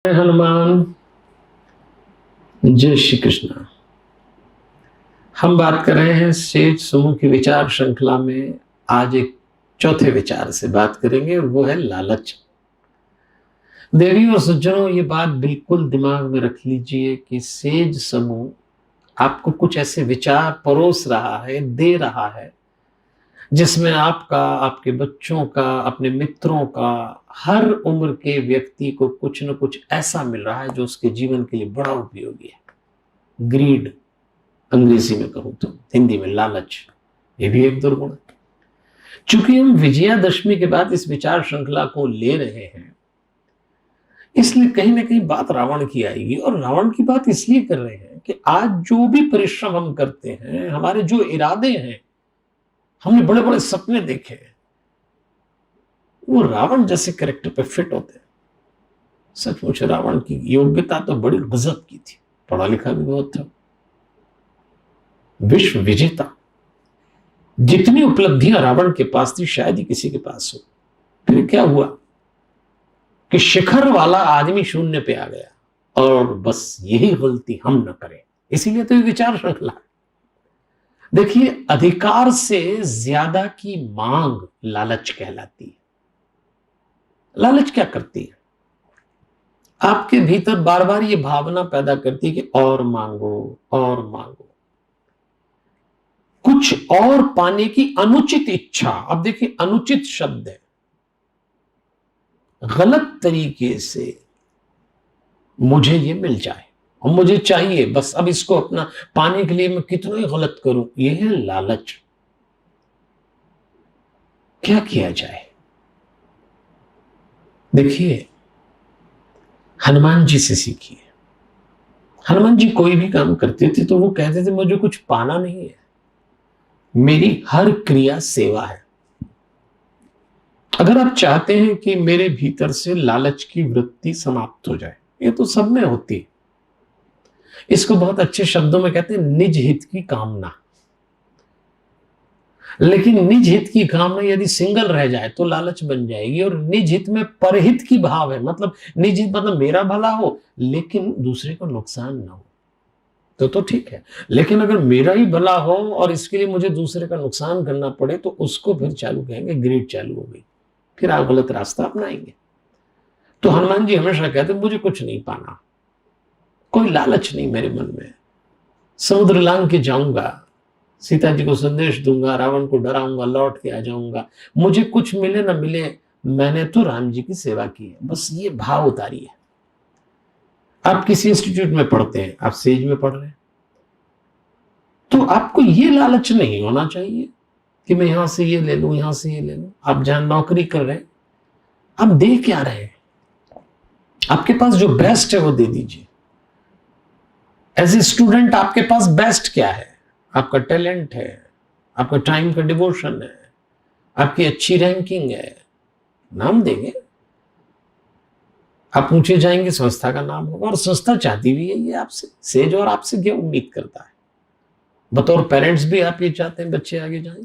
हनुमान, जय श्री कृष्ण। हम बात कर रहे हैं सेज समूह की विचार श्रृंखला में। आज एक चौथे विचार से बात करेंगे और वो है लालच। देवी और सज्जनों, ये बात बिल्कुल दिमाग में रख लीजिए कि सेज समूह आपको कुछ ऐसे विचार परोस रहा है, दे रहा है, जिसमें आपका, आपके बच्चों का, अपने मित्रों का, हर उम्र के व्यक्ति को कुछ न कुछ ऐसा मिल रहा है जो उसके जीवन के लिए बड़ा उपयोगी है। ग्रीड अंग्रेजी में कहूं तो, हिंदी में लालच, ये भी एक दुर्गुण है। चूंकि हम विजयादशमी के बाद इस विचार श्रृंखला को ले रहे हैं, इसलिए कहीं ना कहीं बात रावण की आएगी। और रावण की बात इसलिए कर रहे हैं कि आज जो भी परिश्रम हम करते हैं, हमारे जो इरादे हैं, हमने बड़े बड़े सपने देखे हैं, वो रावण जैसे कैरेक्टर पे फिट होते हैं। सचमुच रावण की योग्यता तो बड़ी गजब की थी, पढ़ा लिखा भी बहुत था, विश्व विजेता। जितनी उपलब्धियां रावण के पास थी शायद ही किसी के पास हो। फिर क्या हुआ कि शिखर वाला आदमी शून्य पे आ गया। और बस यही गलती हम न करें, इसीलिए तो ये विचार श्रृंखला। देखिए, अधिकार से ज्यादा की मांग लालच कहलाती है। लालच क्या करती है? आपके भीतर बार बार ये भावना पैदा करती है कि और मांगो और मांगो, कुछ और पाने की अनुचित इच्छा। अब देखिए, अनुचित शब्द है, गलत तरीके से मुझे ये मिल जाए और मुझे चाहिए, बस अब इसको अपना पाने के लिए मैं कितना ही गलत करूं, ये है लालच। क्या किया जाए? देखिए, हनुमान जी से सीखिए। हनुमान जी कोई भी काम करते थे तो वो कहते थे मुझे कुछ पाना नहीं है, मेरी हर क्रिया सेवा है। अगर आप चाहते हैं कि मेरे भीतर से लालच की वृत्ति समाप्त हो जाए, ये तो सब में होती है, इसको बहुत अच्छे शब्दों में कहते हैं निज हित की कामना। लेकिन निज हित की कामना यदि सिंगल रह जाए तो लालच बन जाएगी। और निज हित में परहित की भाव है, मतलब निज हित मतलब मेरा भला हो लेकिन दूसरे को नुकसान ना हो, तो ठीक है। लेकिन अगर मेरा ही भला हो और इसके लिए मुझे दूसरे का नुकसान करना पड़े तो उसको फिर चालू कहेंगे, ग्रीड चालू हो गई, फिर आप गलत रास्ता अपनाएंगे। तो हनुमान जी हमेशा कहते मुझे कुछ नहीं पाना, कोई लालच नहीं मेरे मन में। समुद्र लांग के जाऊंगा, सीता जी को संदेश दूंगा, रावण को डराऊंगा, लौट के आ जाऊंगा, मुझे कुछ मिले ना मिले, मैंने तो राम जी की सेवा की है, बस ये भाव उतारिए। आप किसी इंस्टीट्यूट में पढ़ते हैं, आप सेज में पढ़ रहे हैं, तो आपको ये लालच नहीं होना चाहिए कि मैं यहां से ये ले लूं, यहां से ये ले लूं। आप जहां नौकरी कर रहे हैं, आप दे क्या रहे हैं? आपके पास जो बेस्ट है वो दे दीजिए। एज ए स्टूडेंट आपके पास बेस्ट क्या है? आपका टैलेंट है, आपका टाइम का डिवोशन है, आपकी अच्छी रैंकिंग है, नाम देंगे। आप ऊंचे जाएंगे, संस्था का नाम होगा, और संस्था चाहती भी है ये आपसे। सेज और आपसे क्या उम्मीद करता है? बतौर पेरेंट्स भी आप ये चाहते हैं बच्चे आगे जाएं।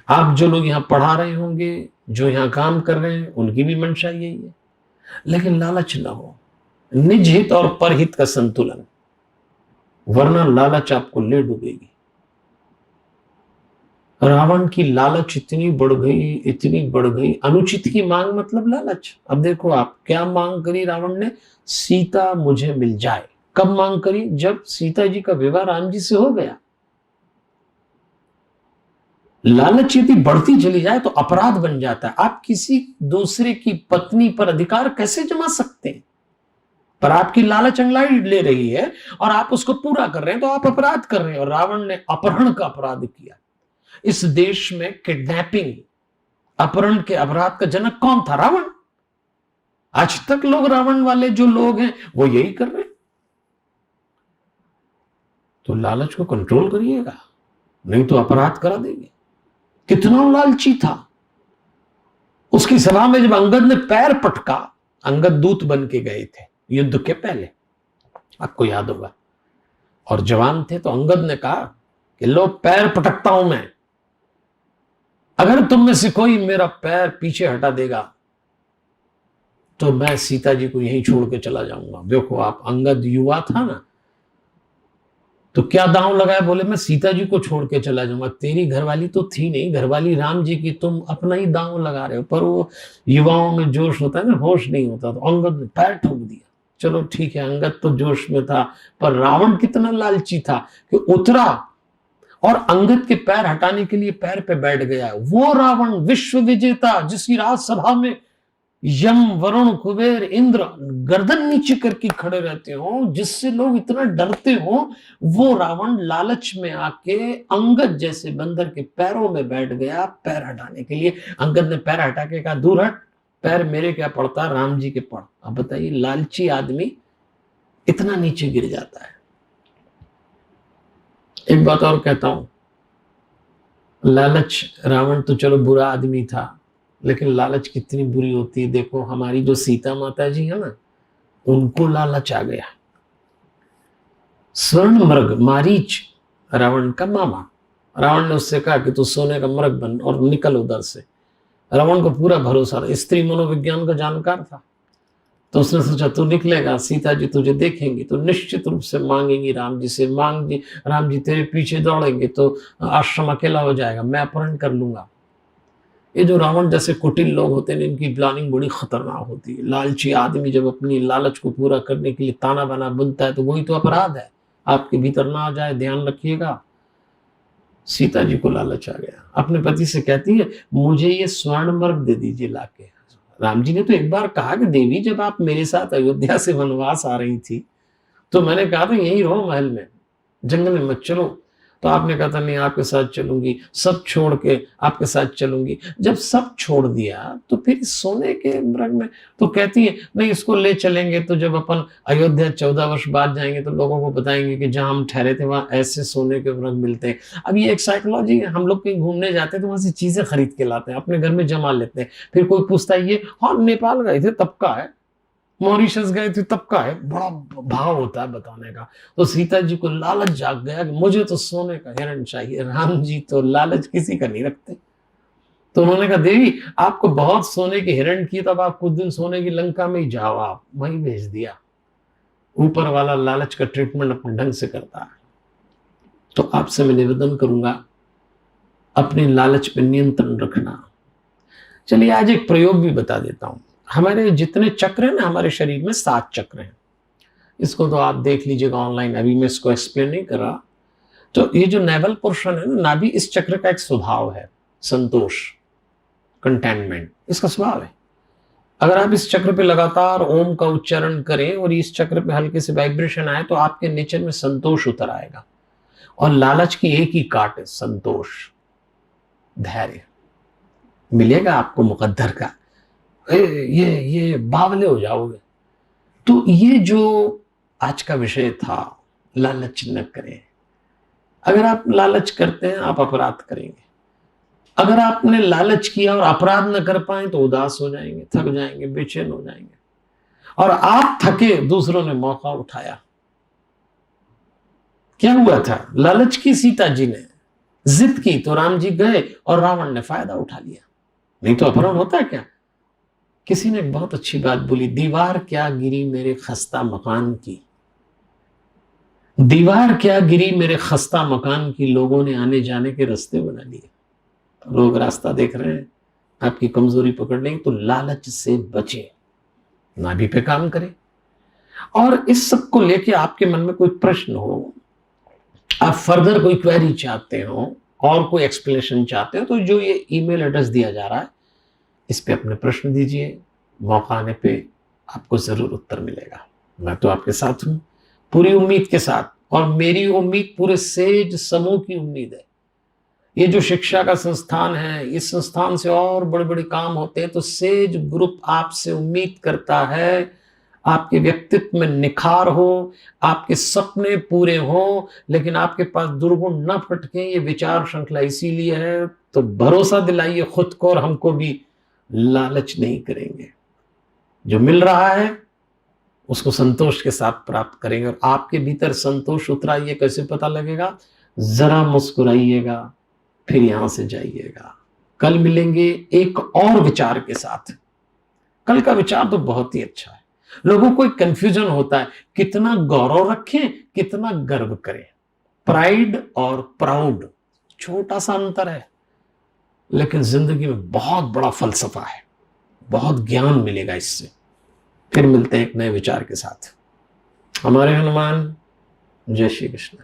आप जो लोग यहां पढ़ा रहे होंगे, जो यहां काम कर रहे हैं, उनकी भी मंशा यही है। लेकिन लालच ना हो, निज हित और परहित का संतुलन, वरना लालच आपको ले डूबेगी। रावण की लालच इतनी बढ़ गई, इतनी बढ़ गई। अनुचित की मांग मतलब लालच। अब देखो, आप क्या मांग करी रावण ने? सीता मुझे मिल जाए। कब मांग करी? जब सीता जी का विवाह राम जी से हो गया। लालच यदि बढ़ती चली जाए तो अपराध बन जाता है। आप किसी दूसरे की पत्नी पर अधिकार कैसे जमा सकते हैं? पर आपकी लालच अंगड़ाई ले रही है और आप उसको पूरा कर रहे हैं, तो आप अपराध कर रहे हैं। और रावण ने अपहरण का अपराध किया। इस देश में किडनैपिंग, अपहरण के अपराध का जनक कौन था? रावण। आज तक लोग, रावण वाले जो लोग हैं, वो यही कर रहे हैं। तो लालच को कंट्रोल करिएगा, नहीं तो अपराध करा देंगे। कितना लालची था। उसकी सभा में जब अंगद ने पैर पटका, अंगद दूत बन के गए थे युद्ध के पहले, आपको याद होगा, और जवान थे, तो अंगद ने कहा कि लो पैर पटकता हूं मैं, अगर तुम में से कोई मेरा पैर पीछे हटा देगा तो मैं सीता जी को यहीं छोड़ के चला जाऊंगा। देखो आप, अंगद युवा था ना, तो क्या दांव लगाया, बोले मैं सीता जी को छोड़ के चला जाऊंगा। तेरी घरवाली तो थी नहीं, घरवाली राम जी की, तुम अपना ही दांव लगा रहे हो। पर वो युवाओं में जोश होता है ना, होश नहीं होता, तो अंगद ने पैर ठोक दिया। चलो ठीक है, अंगद तो जोश में था, पर रावण कितना लालची था कि उतरा और अंगद के पैर हटाने के लिए पैर पे बैठ गया। वो रावण विश्व विजेता, जिसकी राजसभा में यम, वरुण, कुबेर, इंद्र गर्दन नीचे करके खड़े रहते हो, जिससे लोग इतना डरते हो, वो रावण लालच में आके अंगद जैसे बंदर के पैरों में बैठ गया पैर हटाने के लिए। अंगद ने पैर हटा के कहा, दूर हट, पैर मेरे क्या पड़ता, राम जी के पड़। अब बताइए, लालची आदमी इतना नीचे गिर जाता है। एक बात और कहता हूं, लालच, रावण तो चलो बुरा आदमी था, लेकिन लालच कितनी बुरी होती है। देखो हमारी जो सीता माता जी है ना, उनको लालच आ गया। स्वर्ण मृग मारीच, रावण का मामा, रावण ने उससे कहा कि तू सोने का मृग बन और निकल उधर से। रावण को पूरा भरोसा था, स्त्री मनोविज्ञान का जानकार था, तो उसने सोचा तू निकलेगा, सीता जी तुझे देखेंगी तो निश्चित रूप से मांगेंगी राम जी से, मांग जी, राम जी तेरे पीछे दौड़ेंगे तो आश्रम अकेला हो जाएगा, मैं अपहरण कर लूंगा। ये जो रावण जैसे कुटिल लोग होते हैं, इनकी प्लानिंग बड़ी खतरनाक होती है। लालची आदमी जब अपनी लालच को पूरा करने के लिए ताना बाना बुनता है, तो वही तो अपराध है, आपके भीतर ना आ जाए, ध्यान रखिएगा। सीता जी को लालच आ गया, अपने पति से कहती है मुझे ये स्वर्ण मृग दे दीजिए लाके। राम जी ने तो एक बार कहा कि देवी, जब आप मेरे साथ अयोध्या से वनवास आ रही थी तो मैंने कहा था यहीं रहो महल में, जंगल में मत चलो। तो आपने कहा था नहीं आपके साथ चलूंगी, सब छोड़ के आपके साथ चलूंगी। जब सब छोड़ दिया तो फिर सोने के मृग में, तो कहती है नहीं इसको ले चलेंगे, तो जब अपन अयोध्या 14 वर्ष बाद जाएंगे तो लोगों को बताएंगे कि जहां हम ठहरे थे वहां ऐसे सोने के मृग मिलते हैं। अब ये एक साइकोलॉजी है, हम लोग कहीं घूमने जाते हैं तो वहां से चीजें खरीद के लाते हैं, अपने घर में जमा लेते हैं, फिर कोई पूछता है ये, हाँ नेपाल गए थे तब का है, मॉरिशस गए थे तब का है, बड़ा भाव होता है बताने का। तो सीता जी को लालच जाग गया कि मुझे तो सोने का हिरण चाहिए। राम जी तो लालच किसी का नहीं रखते, तो उन्होंने कहा देवी आपको बहुत सोने के हिरण की, तब आप कुछ दिन सोने की लंका में ही जाओ, आप वहीं भेज दिया। ऊपर वाला लालच का ट्रीटमेंट अपने ढंग से करता है। तो आपसे मैं निवेदन करूंगा, अपनी लालच पर नियंत्रण रखना। चलिए आज एक प्रयोग भी बता देता हूं। हमारे जितने चक्र हैं ना, हमारे शरीर में 7 चक्र हैं, इसको तो आप देख लीजिएगा ऑनलाइन, अभी मैं इसको एक्सप्लेन नहीं कर रहा। तो ये जो नेवल पोर्शन है ना, नाभि, इस चक्र का एक स्वभाव है संतोष, कंटेनमेंट, इसका स्वभाव है। अगर आप इस चक्र पे लगातार ओम का उच्चारण करें और इस चक्र पे हल्के से वाइब्रेशन आए, तो आपके नेचर में संतोष उतर आएगा। और लालच की एक ही काट है, संतोष, धैर्य मिलेगा आपको मुकद्दर का, ये बावले हो जाओगे। तो ये जो आज का विषय था, लालच न करें। अगर आप लालच करते हैं आप अपराध करेंगे। अगर आपने लालच किया और अपराध न कर पाए तो उदास हो जाएंगे, थक जाएंगे, बेचैन हो जाएंगे। और आप थके, दूसरों ने मौका उठाया। क्या हुआ था, लालच की सीता जी ने, जिद की तो राम जी गए और रावण ने फायदा उठा लिया, नहीं तो अपहरण होता है क्या। किसी ने एक बहुत अच्छी बात बोली, दीवार क्या गिरी मेरे खस्ता मकान की, दीवार क्या गिरी मेरे खस्ता मकान की, लोगों ने आने जाने के रास्ते बना लिए। लोग रास्ता देख रहे हैं, आपकी कमजोरी पकड़ लेंगे, तो लालच से बचे, नाभि पे काम करें। और इस सब को लेके आपके मन में कोई प्रश्न हो, आप फर्दर कोई क्वेरी चाहते हो और कोई एक्सप्लेनेशन चाहते हो, तो जो ये ईमेल एड्रेस दिया जा रहा है इस पे अपने प्रश्न दीजिए, मौका आने पे आपको जरूर उत्तर मिलेगा। मैं तो आपके साथ हूं, पूरी उम्मीद के साथ, और मेरी उम्मीद पूरे सेज समूह की उम्मीद है। ये जो शिक्षा का संस्थान है, इस संस्थान से और बड़े बड़े काम होते हैं, तो सेज ग्रुप आपसे उम्मीद करता है आपके व्यक्तित्व में निखार हो, आपके सपने पूरे हो, लेकिन आपके पास दुर्गुण न फटके, ये विचार श्रृंखला इसीलिए है। तो भरोसा दिलाइए खुद को और हमको भी, लालच नहीं करेंगे, जो मिल रहा है उसको संतोष के साथ प्राप्त करेंगे। और आपके भीतर संतोष उतरा, ये कैसे पता लगेगा, जरा मुस्कुराइएगा फिर यहां से जाइएगा। कल मिलेंगे एक और विचार के साथ। कल का विचार तो बहुत ही अच्छा है। लोगों को एक कंफ्यूजन होता है, कितना गौरव रखें, कितना गर्व करें। प्राइड और प्राउड छोटा सा अंतर है, लेकिन जिंदगी में बहुत बड़ा फलसफा है, बहुत ज्ञान मिलेगा इससे। फिर मिलते हैं एक नए विचार के साथ। हमारे हनुमान, जय श्री कृष्ण।